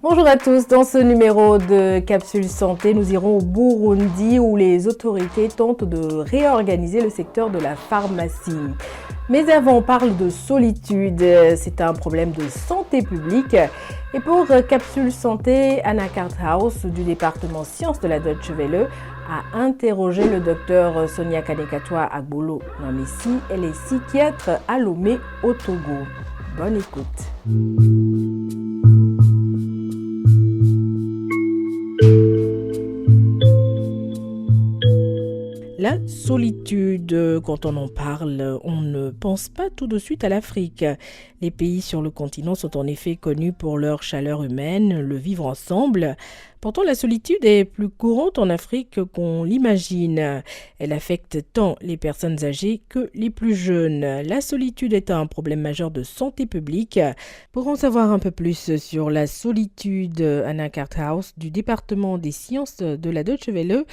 Bonjour à tous, dans ce numéro de Capsule Santé, nous irons au Burundi où les autorités tentent de réorganiser le secteur de la pharmacie. Mais avant, on parle de solitude, c'est un problème de santé publique. Et pour Capsule Santé, Anna Karthaus du département sciences de la Deutsche Welle a interrogé le docteur Sonia Kanekatwa Agbolo Nwamesi. Elle est psychiatre à Lomé au Togo. Bonne écoute. La solitude, quand on en parle, on ne pense pas tout de suite à l'Afrique. Les pays sur le continent sont en effet connus pour leur chaleur humaine, le vivre ensemble. Pourtant, la solitude est plus courante en Afrique qu'on l'imagine. Elle affecte tant les personnes âgées que les plus jeunes. La solitude est un problème majeur de santé publique. Pour en savoir un peu plus sur la solitude, Anna Karthaus du département des sciences de la Deutsche Welle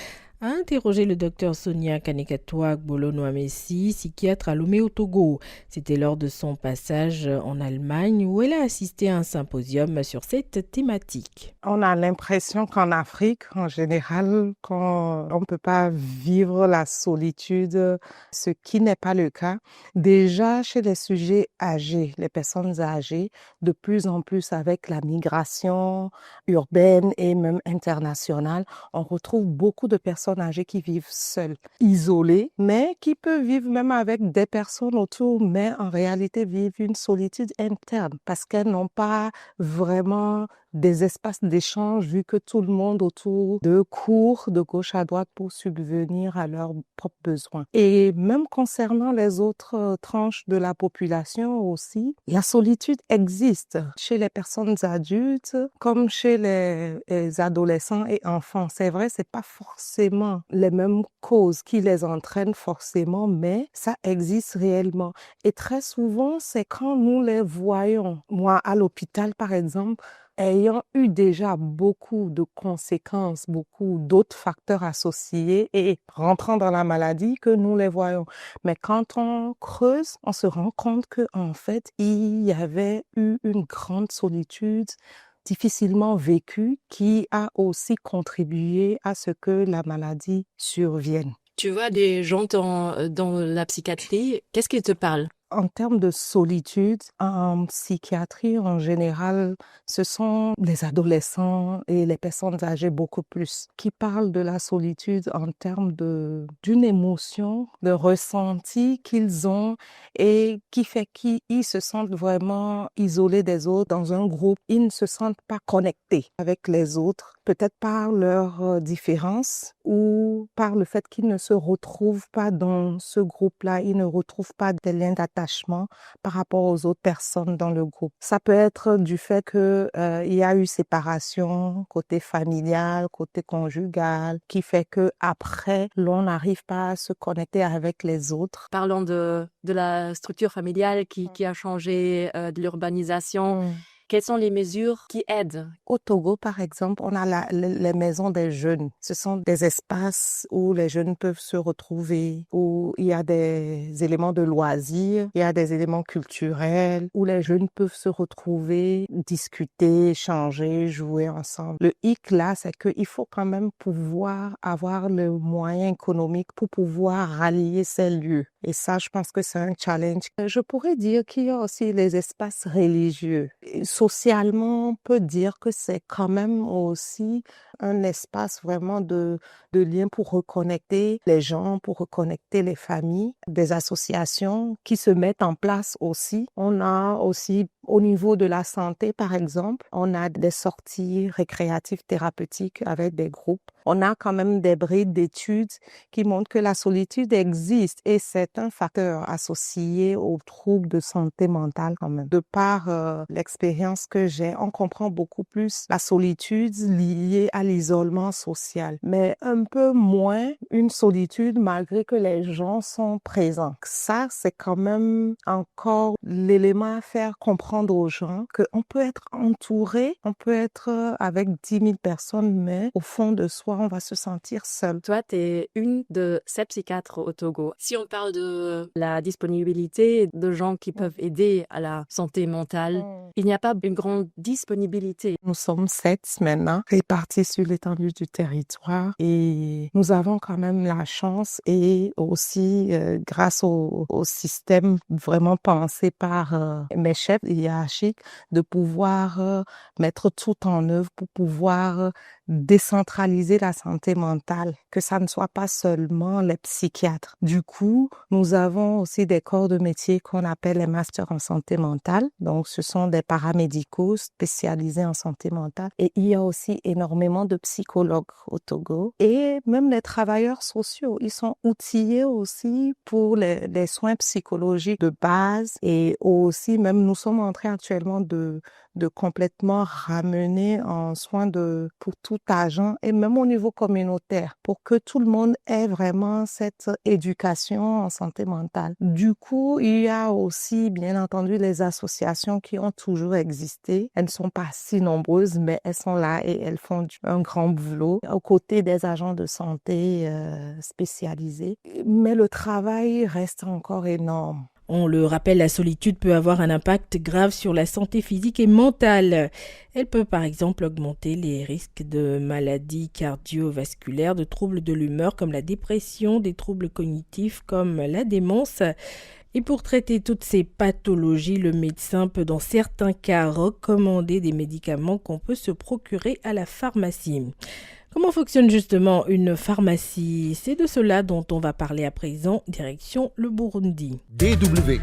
a interrogé le docteur Sonia Kanekatwa Agbolo Nwamesi, psychiatre à Lomé au Togo. C'était lors de son passage en Allemagne où elle a assisté à un symposium sur cette thématique. On a l'impression qu'en Afrique, en général, qu'on ne peut pas vivre la solitude, ce qui n'est pas le cas. Déjà, chez les sujets âgés, les personnes âgées, de plus en plus avec la migration urbaine et même internationale, on retrouve beaucoup de personnes âgées qui vivent seules, isolées, mais qui peuvent vivre même avec des personnes autour, mais en réalité vivent une solitude interne parce qu'elles n'ont pas vraiment des espaces d'échange vu que tout le monde autour d'eux court de gauche à droite pour subvenir à leurs propres besoins. Et même concernant les autres tranches de la population aussi, la solitude existe chez les personnes adultes comme chez les adolescents et enfants. C'est vrai, c'est pas forcément les mêmes causes qui les entraînent forcément, mais ça existe réellement. Et très souvent, c'est quand nous les voyons. Moi, à l'hôpital, par exemple, ayant eu déjà beaucoup de conséquences, beaucoup d'autres facteurs associés et rentrant dans la maladie que nous les voyons. Mais quand on creuse, on se rend compte que en fait, il y avait eu une grande solitude difficilement vécue qui a aussi contribué à ce que la maladie survienne. Tu vois des gens dans la psychiatrie, qu'est-ce qu'ils te parlent? En termes de solitude, en psychiatrie en général, ce sont les adolescents et les personnes âgées beaucoup plus qui parlent de la solitude en termes d'une émotion, de ressenti qu'ils ont et qui fait qu'ils se sentent vraiment isolés des autres dans un groupe. Ils ne se sentent pas connectés avec les autres, peut-être par leurs différences ou par le fait qu'ils ne se retrouvent pas dans ce groupe-là, ils ne retrouvent pas des liens d'attachement par rapport aux autres personnes dans le groupe. Ça peut être du fait que il y a eu séparation côté familial, côté conjugal, qui fait que après l'on n'arrive pas à se connecter avec les autres. Parlons de la structure familiale qui a changé, de l'urbanisation. Quelles sont les mesures qui aident? Au Togo, par exemple, on a les maisons des jeunes. Ce sont des espaces où les jeunes peuvent se retrouver, où il y a des éléments de loisirs, il y a des éléments culturels, où les jeunes peuvent se retrouver, discuter, échanger, jouer ensemble. Le hic là, c'est qu'il faut quand même pouvoir avoir le moyen économique pour pouvoir rallier ces lieux. Et ça, je pense que c'est un challenge. Je pourrais dire qu'il y a aussi les espaces religieux. Socialement, on peut dire que c'est quand même aussi un espace vraiment de lien pour reconnecter les gens, pour reconnecter les familles, des associations qui se mettent en place aussi. On a aussi, au niveau de la santé, par exemple, on a des sorties récréatives thérapeutiques avec des groupes. On a quand même des brides d'études qui montrent que la solitude existe et c'est un facteur associé aux troubles de santé mentale quand même. De par l'expérience que j'ai, on comprend beaucoup plus la solitude liée à l'isolement social, mais un peu moins une solitude malgré que les gens sont présents. Ça, c'est quand même encore l'élément à faire comprendre aux gens qu'on peut être entouré, on peut être avec 10 000 personnes, mais au fond de soi, on va se sentir seul. Toi, tu es une de 7 psychiatres au Togo. Si on parle de la disponibilité de gens qui peuvent aider à la santé mentale, il n'y a pas pas une grande disponibilité. Nous sommes 7 maintenant, répartis sur l'étendue du territoire et nous avons quand même la chance et aussi grâce au système vraiment pensé par mes chefs hiérarchiques de pouvoir mettre tout en œuvre pour pouvoir décentraliser la santé mentale, que ça ne soit pas seulement les psychiatres. Du coup, nous avons aussi des corps de métier qu'on appelle les masters en santé mentale. Donc, ce sont des paramédicaux spécialisés en santé mentale. Et il y a aussi énormément de psychologues au Togo. Et même les travailleurs sociaux, ils sont outillés aussi pour les soins psychologiques de base. Et aussi, même nous sommes en train actuellement de complètement ramener en soins pour tout agent et même au niveau communautaire pour que tout le monde ait vraiment cette éducation en santé mentale. Du coup, il y a aussi bien entendu les associations qui ont toujours existé. Elles ne sont pas si nombreuses, mais elles sont là et elles font un grand boulot aux côtés des agents de santé spécialisés. Mais le travail reste encore énorme. On le rappelle, la solitude peut avoir un impact grave sur la santé physique et mentale. Elle peut par exemple augmenter les risques de maladies cardiovasculaires, de troubles de l'humeur comme la dépression, des troubles cognitifs comme la démence. Et pour traiter toutes ces pathologies, le médecin peut dans certains cas recommander des médicaments qu'on peut se procurer à la pharmacie. Comment fonctionne justement une pharmacie? C'est de cela dont on va parler à présent, direction le Burundi. DW.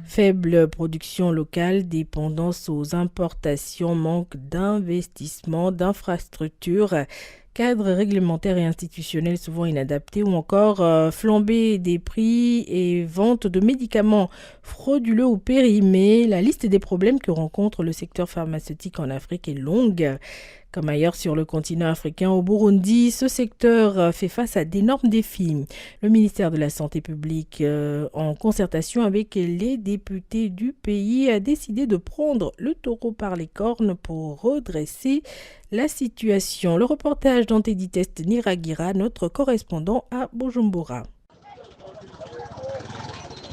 Faible production locale, dépendance aux importations, manque d'investissement, d'infrastructures, cadre réglementaire et institutionnel souvent inadapté ou encore flambée des prix et vente de médicaments frauduleux ou périmés. La liste des problèmes que rencontre le secteur pharmaceutique en Afrique est longue. Comme ailleurs sur le continent africain, au Burundi, ce secteur fait face à d'énormes défis. Le ministère de la Santé publique, en concertation avec les députés du pays, a décidé de prendre le taureau par les cornes pour redresser la situation. Le reportage d'Anteditest Niragira, notre correspondant à Bujumbura.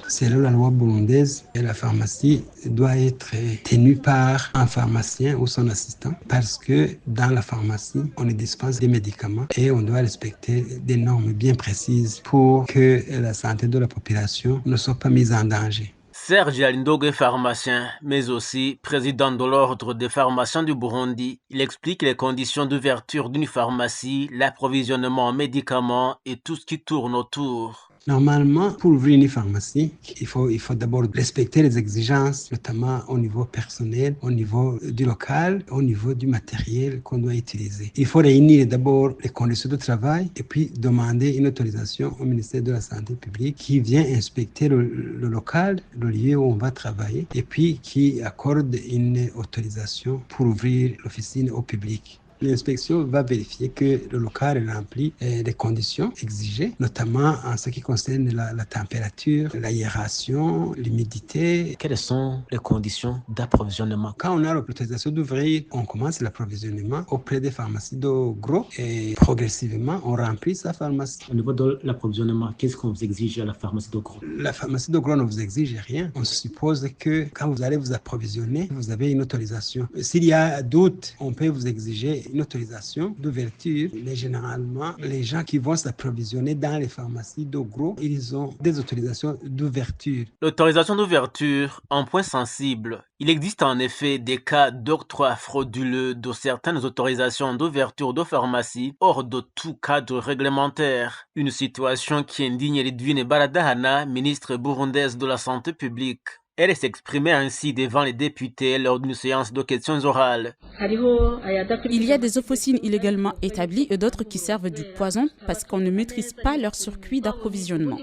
Selon la loi burundaise, la pharmacie doit être tenue par un pharmacien ou son assistant parce que dans la pharmacie, on y dispense des médicaments et on doit respecter des normes bien précises pour que la santé de la population ne soit pas mise en danger. Serge Alindogue est pharmacien, mais aussi président de l'ordre des pharmaciens du Burundi. Il explique les conditions d'ouverture d'une pharmacie, l'approvisionnement en médicaments et tout ce qui tourne autour. Normalement, pour ouvrir une pharmacie, il faut d'abord respecter les exigences, notamment au niveau personnel, au niveau du local, au niveau du matériel qu'on doit utiliser. Il faut réunir d'abord les conditions de travail et puis demander une autorisation au ministère de la Santé publique qui vient inspecter le local, le lieu où on va travailler et puis qui accorde une autorisation pour ouvrir l'officine au public. L'inspection va vérifier que le local remplit les conditions exigées, notamment en ce qui concerne la température, l'aération, l'humidité. Quelles sont les conditions d'approvisionnement? Quand on a l'autorisation d'ouvrir, on commence l'approvisionnement auprès des pharmacies de gros et progressivement, on remplit sa pharmacie. Au niveau de l'approvisionnement, qu'est-ce qu'on vous exige à la pharmacie de gros? La pharmacie de gros ne vous exige rien. On suppose que quand vous allez vous approvisionner, vous avez une autorisation. S'il y a doute, on peut vous exiger une autorisation d'ouverture. Mais généralement, les gens qui vont s'approvisionner dans les pharmacies de gros, ils ont des autorisations d'ouverture. L'autorisation d'ouverture, un point sensible. Il existe en effet des cas d'octroi frauduleux de certaines autorisations d'ouverture de pharmacie hors de tout cadre réglementaire. Une situation qui indigne Lidwine Baradahana, ministre burundaise de la Santé publique. Elle s'exprimait ainsi devant les députés lors d'une séance de questions orales. Il y a des officines illégalement établies et d'autres qui servent du poison parce qu'on ne maîtrise pas leur circuit d'approvisionnement.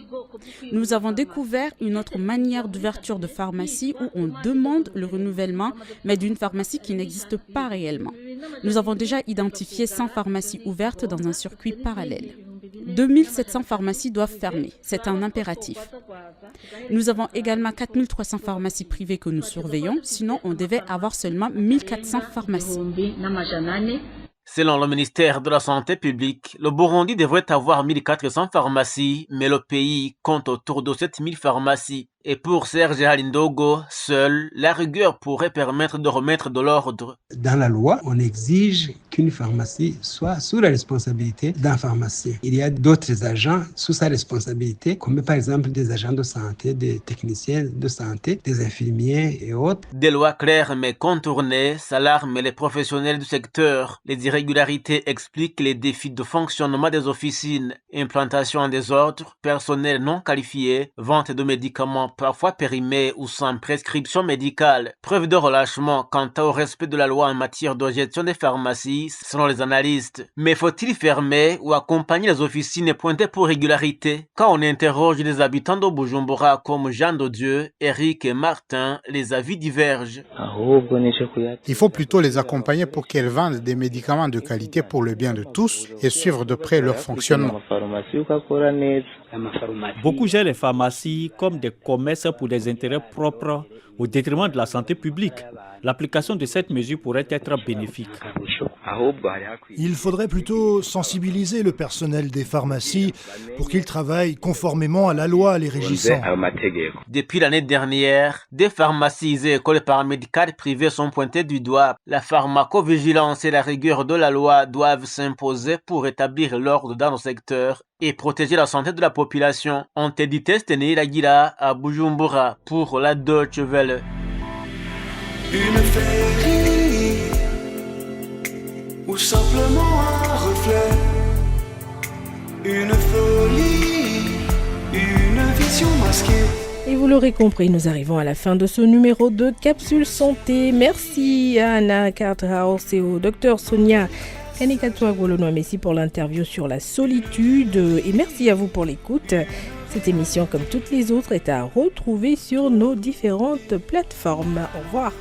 Nous avons découvert une autre manière d'ouverture de pharmacie où on demande le renouvellement, mais d'une pharmacie qui n'existe pas réellement. Nous avons déjà identifié 100 pharmacies ouvertes dans un circuit parallèle. 2700 pharmacies doivent fermer, c'est un impératif. Nous avons également 4300 pharmacies privées que nous surveillons, sinon on devait avoir seulement 1400 pharmacies. Selon le ministère de la Santé publique, le Burundi devrait avoir 1400 pharmacies, mais le pays compte autour de 7000 pharmacies. Et pour Serge Halindogo, seule la rigueur pourrait permettre de remettre de l'ordre. Dans la loi, on exige qu'une pharmacie soit sous la responsabilité d'un pharmacien. Il y a d'autres agents sous sa responsabilité, comme par exemple des agents de santé, des techniciens de santé, des infirmiers et autres. Des lois claires mais contournées s'alarment les professionnels du secteur. Les irrégularités expliquent les défis de fonctionnement des officines, implantation en désordre, personnel non qualifié, vente de médicaments parfois périmés ou sans prescription médicale. Preuve de relâchement quant au respect de la loi en matière de gestion des pharmacies, selon les analystes. Mais faut-il fermer ou accompagner les officines pointées pour régularité? Quand on interroge les habitants de Bujumbura comme Jean de Dieu, Eric et Martin, les avis divergent. Il faut plutôt les accompagner pour qu'elles vendent des médicaments de qualité pour le bien de tous et suivre de près leur fonctionnement. Beaucoup gèrent les pharmacies comme des commerces pour des intérêts propres au détriment de la santé publique. L'application de cette mesure pourrait être bénéfique. Il faudrait plutôt sensibiliser le personnel des pharmacies pour qu'ils travaillent conformément à la loi les régissant. Depuis l'année dernière, des pharmacies et écoles paramédicales privées sont pointées du doigt. La pharmacovigilance et la rigueur de la loi doivent s'imposer pour établir l'ordre dans nos secteurs et protéger la santé de la population. On te dit Testene Aguila à Bujumbura pour la Deutsche Welle. Une féerie ou simplement un reflet, une folie, une vision masquée. Et vous l'aurez compris, nous arrivons à la fin de ce numéro de Capsule Santé. Merci à Anna Carthouse et au docteur Sonia Kanekatouagolo-Messi pour l'interview sur la solitude. Et merci à vous pour l'écoute. Cette émission, comme toutes les autres, est à retrouver sur nos différentes plateformes. Au revoir.